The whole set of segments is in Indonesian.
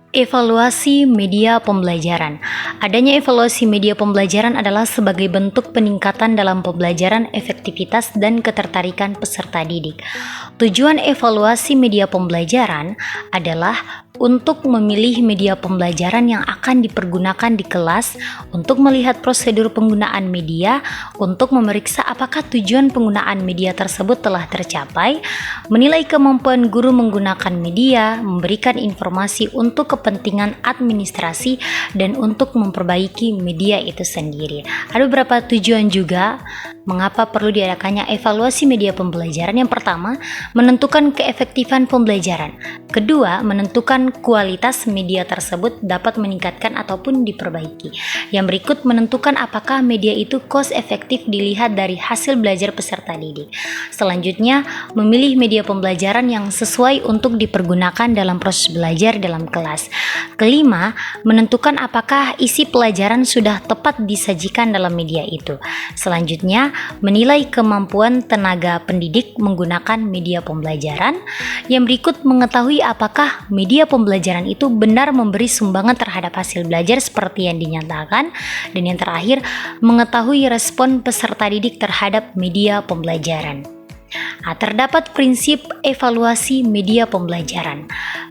Evaluasi media pembelajaran. Adanya evaluasi media pembelajaran adalah sebagai bentuk peningkatan dalam pembelajaran, efektivitas, dan ketertarikan peserta didik. Tujuan evaluasi media pembelajaran adalah untuk memilih media pembelajaran yang akan dipergunakan di kelas, untuk melihat prosedur penggunaan media, untuk memeriksa apakah tujuan penggunaan media tersebut telah tercapai, menilai kemampuan guru menggunakan media, memberikan informasi untuk kepentingan administrasi, dan untuk memperbaiki media itu sendiri. Ada beberapa tujuan juga mengapa perlu diadakannya evaluasi media pembelajaran. Yang pertama, menentukan keefektifan pembelajaran. Kedua, menentukan kualitas media tersebut dapat meningkatkan ataupun diperbaiki. Yang berikut, menentukan apakah media itu cost efektif dilihat dari hasil belajar peserta didik. Selanjutnya, memilih media pembelajaran yang sesuai untuk dipergunakan dalam proses belajar dalam kelas. Kelima, menentukan apakah isi pelajaran sudah tepat disajikan dalam media itu. Selanjutnya, menilai kemampuan tenaga pendidik menggunakan media pembelajaran. Yang berikut, mengetahui apakah media pembelajaran itu benar memberi sumbangan terhadap hasil belajar seperti yang dinyatakan. Dan yang terakhir, mengetahui respon peserta didik terhadap media pembelajaran. Terdapat prinsip evaluasi media pembelajaran.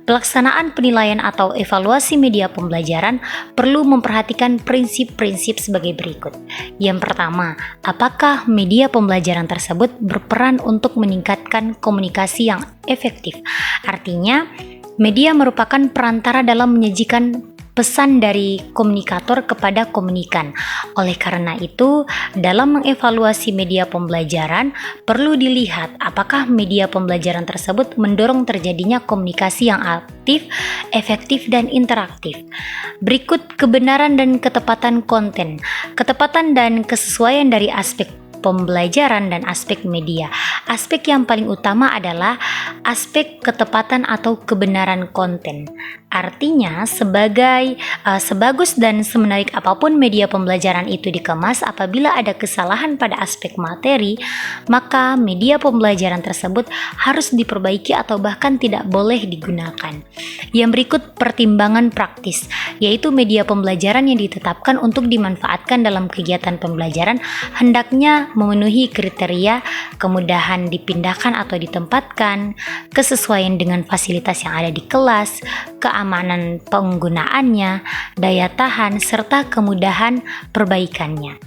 Pelaksanaan penilaian atau evaluasi media pembelajaran perlu memperhatikan prinsip-prinsip sebagai berikut. Yang pertama, apakah media pembelajaran tersebut berperan untuk meningkatkan komunikasi yang efektif? Artinya, media merupakan perantara dalam menyajikan pesan dari komunikator kepada komunikan. Oleh karena itu, dalam mengevaluasi media pembelajaran, perlu dilihat apakah media pembelajaran tersebut mendorong terjadinya komunikasi yang aktif, efektif, dan interaktif. Berikut kebenaran dan ketepatan konten. Ketepatan dan kesesuaian dari aspek pembelajaran dan aspek media. Aspek yang paling utama adalah aspek ketepatan atau kebenaran konten. Artinya, sebagus dan semenarik apapun media pembelajaran itu dikemas, apabila ada kesalahan pada aspek materi, maka media pembelajaran tersebut harus diperbaiki atau bahkan tidak boleh digunakan. Yang berikut pertimbangan praktis, yaitu media pembelajaran yang ditetapkan untuk dimanfaatkan dalam kegiatan pembelajaran hendaknya memenuhi kriteria kemudahan dipindahkan atau ditempatkan, kesesuaian dengan fasilitas yang ada di kelas, keamanan penggunaannya, daya tahan, serta kemudahan perbaikannya.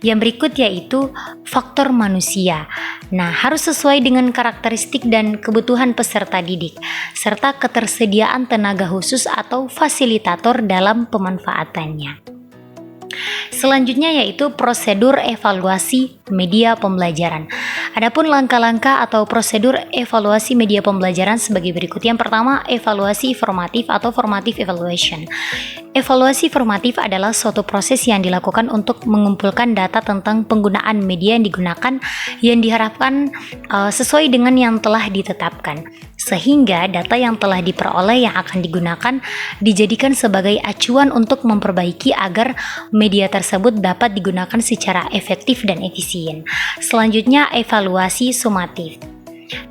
Yang berikut yaitu faktor manusia. Harus sesuai dengan karakteristik dan kebutuhan peserta didik, serta ketersediaan tenaga khusus atau fasilitator dalam pemanfaatannya. Selanjutnya yaitu prosedur evaluasi media pembelajaran. Adapun langkah-langkah atau prosedur evaluasi media pembelajaran sebagai berikut. Yang pertama, evaluasi formatif atau formative evaluation. Evaluasi formatif adalah suatu proses yang dilakukan untuk mengumpulkan data tentang penggunaan media yang digunakan yang diharapkan sesuai dengan yang telah ditetapkan, sehingga data yang telah diperoleh yang akan digunakan dijadikan sebagai acuan untuk memperbaiki agar media tersebut dapat digunakan secara efektif dan efisien. Selanjutnya, evaluasi sumatif.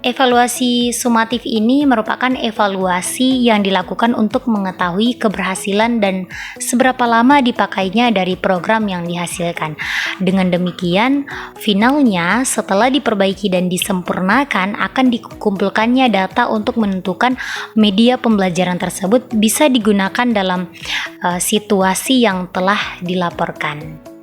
Evaluasi sumatif ini merupakan evaluasi yang dilakukan untuk mengetahui keberhasilan dan seberapa lama dipakainya dari program yang dihasilkan. Dengan demikian, finalnya setelah diperbaiki dan disempurnakan akan dikumpulkannya data untuk menentukan media pembelajaran tersebut bisa digunakan dalam situasi yang telah dilaporkan.